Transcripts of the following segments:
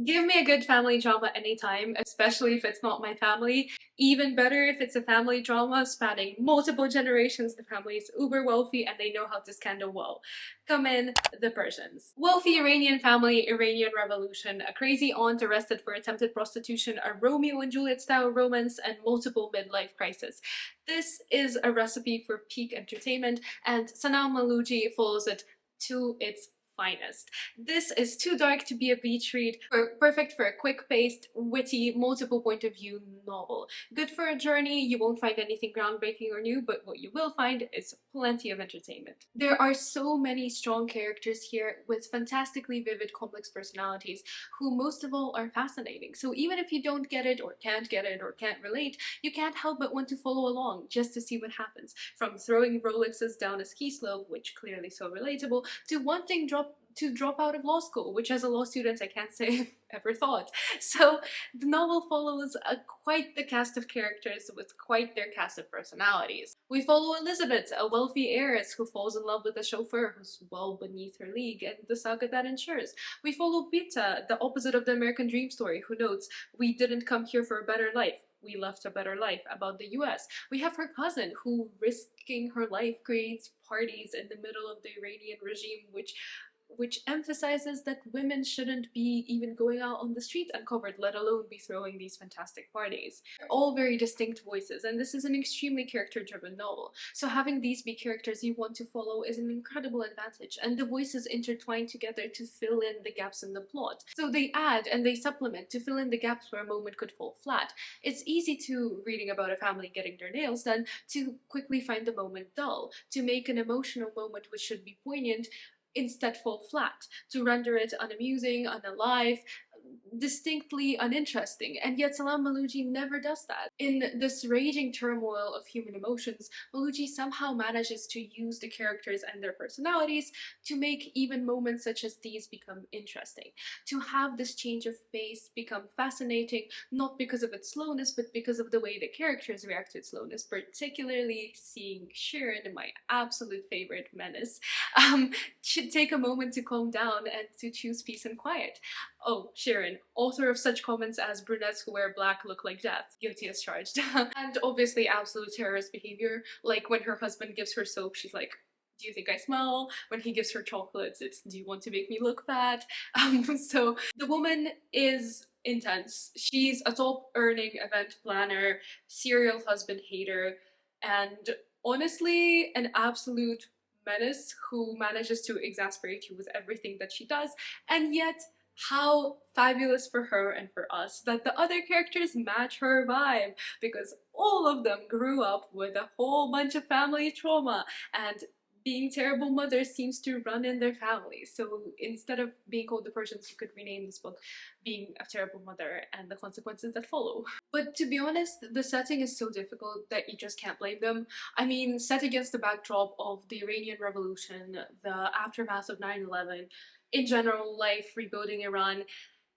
Give me a good family drama anytime, especially if it's not my family. Even better if it's a family drama spanning multiple generations. The family is uber wealthy and they know how to scandal well. Come in, the Persians. Wealthy Iranian family, Iranian revolution, a crazy aunt arrested for attempted prostitution, a Romeo and Juliet style romance, and multiple midlife crisis. This is a recipe for peak entertainment, and Salam Mahloudji follows it to its finest. This is too dark to be a beach read, perfect for a quick-paced, witty, multiple point of view novel. Good for a journey, you won't find anything groundbreaking or new, but what you will find is plenty of entertainment. There are so many strong characters here with fantastically vivid, complex personalities who most of all are fascinating. So even if you don't get it or can't relate, you can't help but want to follow along just to see what happens. From throwing Rolexes down a ski slope, which clearly so relatable, to wanting to drop out of law school, which as a law student I can't say I've ever thought. So the novel follows quite the cast of characters with quite their cast of personalities. We follow Elizabeth, a wealthy heiress who falls in love with a chauffeur who's well beneath her league, and the saga that ensures. We follow Bita, the opposite of the American dream story, who notes, "We didn't come here for a better life. We left a better life," about the US. We have her cousin who, risking her life, creates parties in the middle of the Iranian regime, which emphasizes that women shouldn't be even going out on the street uncovered, let alone be throwing these fantastic parties. They're all very distinct voices, and this is an extremely character-driven novel. So having these be characters you want to follow is an incredible advantage, and the voices intertwine together to fill in the gaps in the plot. So they add and they supplement to fill in the gaps where a moment could fall flat. It's easy to, reading about a family getting their nails done, to quickly find the moment dull, to make an emotional moment which should be poignant instead fall flat, to render it unamusing, unalive, distinctly uninteresting, and yet Salam Mahloudji never does that. In this raging turmoil of human emotions, Mahloudji somehow manages to use the characters and their personalities to make even moments such as these become interesting, to have this change of pace become fascinating, not because of its slowness, but because of the way the characters react to its slowness, particularly seeing Sharon, my absolute favorite menace, should take a moment to calm down and to choose peace and quiet. Oh, Sharon, author of such comments as "brunettes who wear black look like death," guilty as charged. And obviously absolute terrorist behavior, like when her husband gives her soap, she's like, "Do you think I smell?" When he gives her chocolates, it's, "Do you want to make me look fat?" So the woman is intense. She's a top earning event planner, serial husband hater, and honestly an absolute menace who manages to exasperate you with everything that she does. And yet how fabulous for her and for us that the other characters match her vibe, because all of them grew up with a whole bunch of family trauma, and being terrible mothers seems to run in their families. So instead of being called the Persians, you could rename this book "Being a Terrible Mother and the Consequences That Follow." But to be honest, the setting is so difficult that you just can't blame them. I mean, set against the backdrop of the Iranian Revolution, the aftermath of 9/11, in general, life rebuilding Iran,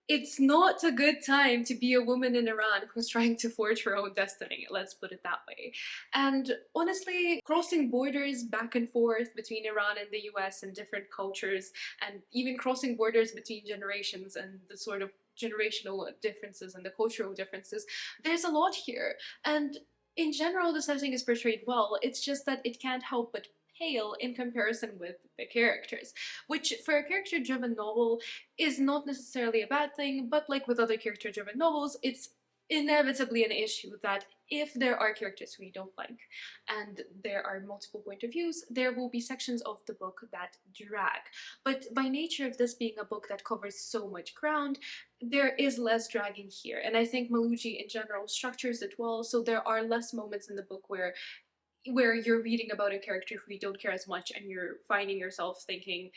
it's not a good time to be a woman in Iran who's trying to forge her own destiny, let's put it that way. And honestly, crossing borders back and forth between Iran and the US and different cultures, and even crossing borders between generations and the sort of generational differences and the cultural differences, there's a lot here. And in general, the setting is portrayed well, it's just that it can't help but pale in comparison with the characters, which for a character-driven novel is not necessarily a bad thing, but like with other character-driven novels, it's inevitably an issue that if there are characters who you don't like and there are multiple point of views, there will be sections of the book that drag. But by nature of this being a book that covers so much ground, there is less dragging here, and I think Mahloudji in general structures it well, so there are less moments in the book where you're reading about a character who you don't care as much and you're finding yourself thinking,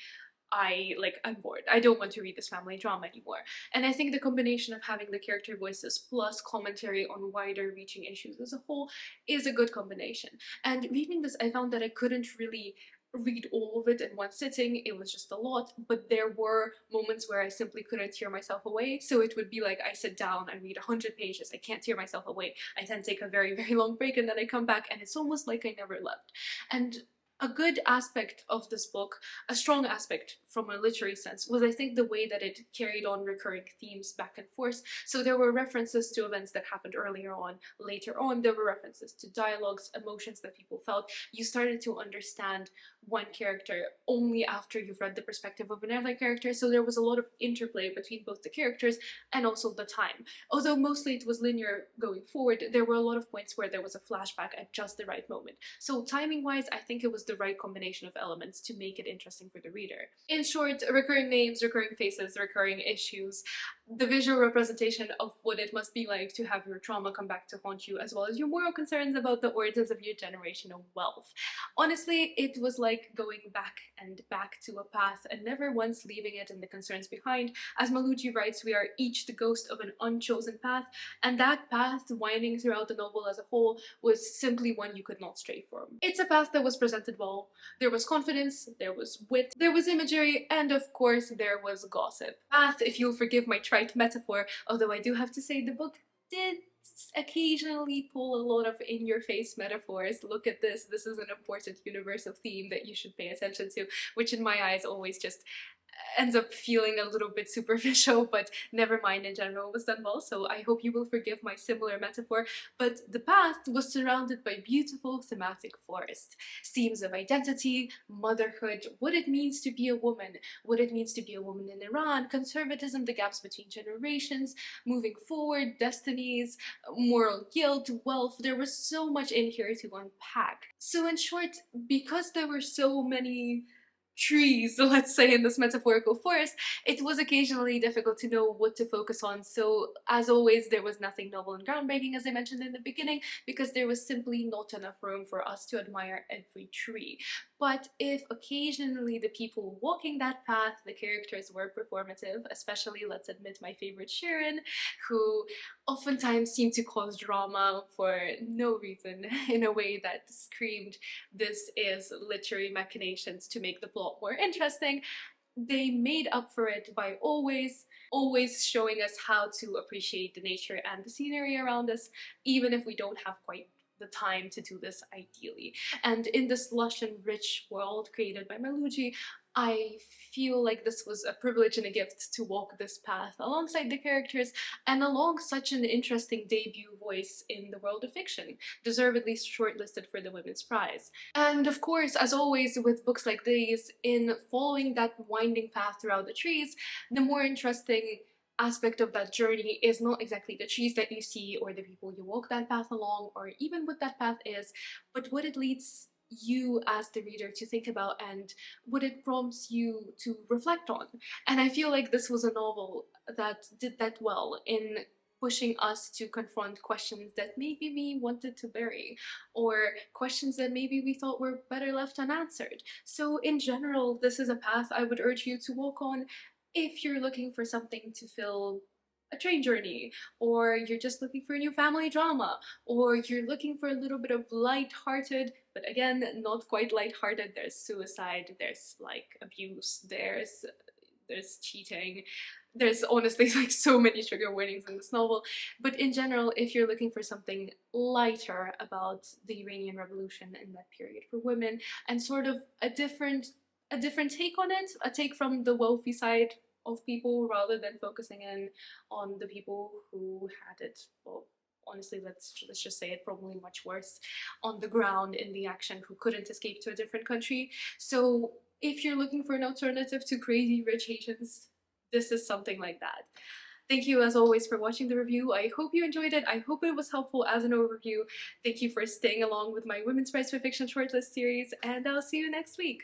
I'm bored. I don't want to read this family drama anymore. And I think the combination of having the character voices plus commentary on wider reaching issues as a whole is a good combination. And reading this, I found that I couldn't really read all of it in one sitting. It was just a lot, but there were moments where I simply couldn't tear myself away. So it would be like I sit down and read 100 pages, I can't tear myself away, I then take a very long break, and then I come back and it's almost like I never left. And A good aspect of this book, a strong aspect from a literary sense, was I think the way that it carried on recurring themes back and forth. So there were references to events that happened earlier on, later on, there were references to dialogues, emotions that people felt. You started to understand one character only after you've read the perspective of another character, so there was a lot of interplay between both the characters and also the time. Although mostly it was linear going forward, there were a lot of points where there was a flashback at just the right moment. So timing wise, I think it was the right combination of elements to make it interesting for the reader. In short, recurring names, recurring faces, recurring issues, the visual representation of what it must be like to have your trauma come back to haunt you, as well as your moral concerns about the origins of your generational wealth. Honestly, it was like going back and back to a path and never once leaving it and the concerns behind. As Mahloudji writes, we are each the ghost of an unchosen path, and that path, winding throughout the novel as a whole, was simply one you could not stray from. It's a path that was presented well. There was confidence, there was wit, there was imagery, and of course there was gossip. Path, if you'll forgive my trite metaphor, although I do have to say the book did occasionally pull a lot of in-your-face metaphors. Look at this is an important universal theme that you should pay attention to, which in my eyes always just ends up feeling a little bit superficial, but never mind, in general it was done well, so I hope you will forgive my similar metaphor. But the path was surrounded by beautiful thematic forests. Themes of identity, motherhood, what it means to be a woman, what it means to be a woman in Iran, conservatism, the gaps between generations, moving forward, destinies, moral guilt, wealth. There was so much in here to unpack. So in short, because there were so many trees, let's say, in this metaphorical forest, it was occasionally difficult to know what to focus on. So as always, there was nothing novel and groundbreaking, as I mentioned in the beginning, because there was simply not enough room for us to admire every tree. But if occasionally the people walking that path, the characters were performative, especially, let's admit, my favorite Sharon, who oftentimes seemed to cause drama for no reason in a way that screamed, this is literary machinations to make the plot more interesting, they made up for it by always showing us how to appreciate the nature and the scenery around us, even if we don't have quite the time to do this ideally. And in this lush and rich world created by Mahloudji, I feel like this was a privilege and a gift to walk this path alongside the characters and along such an interesting debut voice in the world of fiction, deservedly shortlisted for the Women's Prize. And of course, as always with books like these, in following that winding path throughout the trees, the more interesting aspect of that journey is not exactly the trees that you see or the people you walk that path along or even what that path is, but what it leads you as the reader to think about and what it prompts you to reflect on. And I feel like this was a novel that did that well in pushing us to confront questions that maybe we wanted to bury, or questions that maybe we thought were better left unanswered. So in general, this is a path I would urge you to walk on if you're looking for something to fill a train journey, or you're just looking for a new family drama, or you're looking for a little bit of light-hearted, but again, not quite light-hearted. There's suicide, there's like abuse, there's cheating, there's honestly like so many trigger warnings in this novel. But in general, if you're looking for something lighter about the Iranian Revolution in that period for women, and sort of a different take on it, a take from the wealthy side of people rather than focusing in on the people who had it, well, honestly, let's just say it, probably much worse on the ground in the action, who couldn't escape to a different country. So if you're looking for an alternative to crazy rich Haitians, this is something like that. Thank you as always for watching the review. I hope you enjoyed it. I hope it was helpful as an overview. Thank you for staying along with my Women's Prize for Fiction shortlist series, and I'll see you next week.